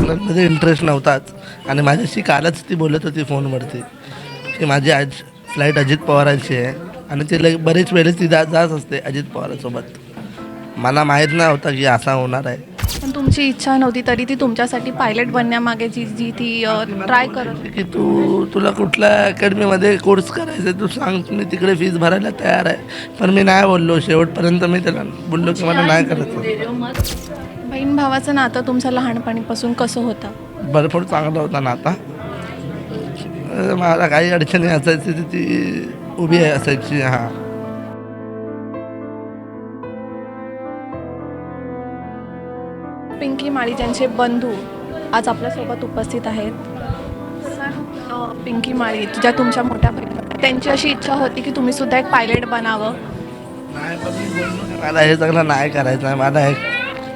चांगल्यामध्ये interest नव्हताच आणि माझ्याशी कालच ती बोलत होती फोनवरती की माझी आज फ्लाईट अजित पवारांची आहे आणि ती बरेच वेळेस ती जात असते अजित पवारांसोबत. मला माहीत नाही होता की असा होणार आहे. पण तुमची इच्छा नव्हती तरी ती तुमच्यासाठी पायलट बनण्यामागे जी ती ट्राय करत होती. की तुला कुठल्या अकॅडमीमध्ये कोर्स करायचा आहे तू सांग, मी तिकडे फीस भरायला तयार आहे. पण मी नाही बोललो, शेवटपर्यंत मी त्याला बोललो की मला नाही करायचं. बहीण भावाचं नातं तुमचं लहानपणीपासून कसं होतं? भरपूर चांगला होता नाता. मला काही अडचणी असायची तर ती उभी असायची. हां, पिंकी माळी ज्यांचे बंधू आज आपल्यासोबत उपस्थित आहेत. पिंकी माळी ज्या तुमच्या मोठ्या बहिणी, त्यांची अशी इच्छा होती की तुम्ही सुद्धा एक पायलट बनावं. नाही पण मी बोललो की मला हे सगळं नाही करायचं आहे. मला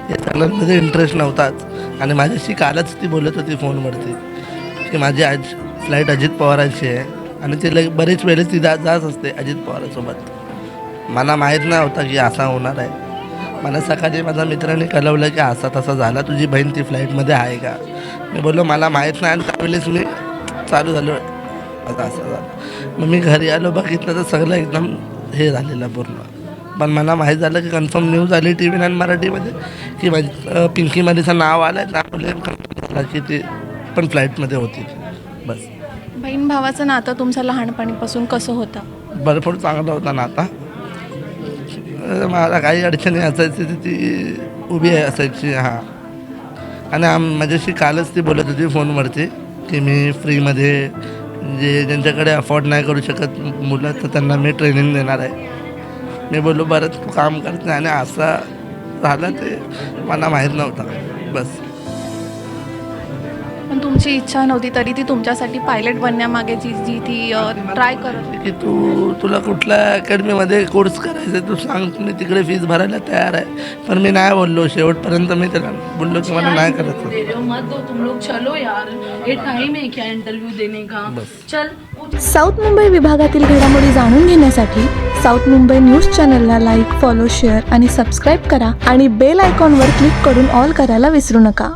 हे सगळ्यांमध्ये इंटरेस्ट नव्हताच आणि माझ्याशी कालच ती बोलत होती फोनवरती की माझी आज फ्लाईट अजित पवारांची आहे आणि ती बरेच वेळेस ती जात असते अजित पवारांसोबत. मला माहीत नाही होता की असा होणार आहे. मला सकाळी माझ्या मित्राने कळवलं की असा तसा झाला, तुझी बहीण ती फ्लाईटमध्ये आहे का. मी बोललो मला माहीत नाही आणि त्यावेळेस मी चालू झालो आता असं झालं. मग मी घरी आलो, बघितलं तर सगळं एकदम हे झालेलं पूर्ण. पण मला माहीत झालं की कन्फर्म न्यूज आली टी व्ही 9 मराठीमध्ये की पिंकी माळीचं नाव आलं आहे. त्यामुळे कन्फर्म झालं की ती पण फ्लाईटमध्ये होती. बस. बहीण भावाचं नातं तुमचं लहानपणीपासून कसं होतं? भरपूर चांगला होता नाता. मला काही अडचणी असायची तर ती उभी असायची. हां, आणि माझ्याशी कालच ती बोलत होती फोनवरती की मी फ्रीमध्ये जे ज्यांच्याकडे अफोर्ड नाही करू शकत मुलं तर त्यांना मी ट्रेनिंग देणार आहे. मी बोललो बरं तू काम करते आणि असं झालं ते मला माहीत नव्हतं. बस. पण तुमची इच्छा नव्हती तरी ती तुमच्यासाठी पायलट बनण्यामागे जी ती ट्राय करत होती. की तुला कुठल्या अकॅडमीमध्ये कोर्स करायचा आहे तू सांग, मी तिकडे फीस भरायला तयार आहे. पण मी नाही बोललो, शेवटपर्यंत मी त्याला बोललो की मला नाही करायचं. मत दो तुम लोग, चलो यार, ये टाइम है क्या इंटरव्यू देने का. चल. साऊथ मुंबई विभागातील घडामोडी जाणून घेण्यासाठी साऊथ मुंबई न्यूज चॅनलला लाईक, फॉलो, शेअर आणि सबस्क्राईब करा आणि बेल आयकॉनवर क्लिक करून ऑल करायला विसरू नका.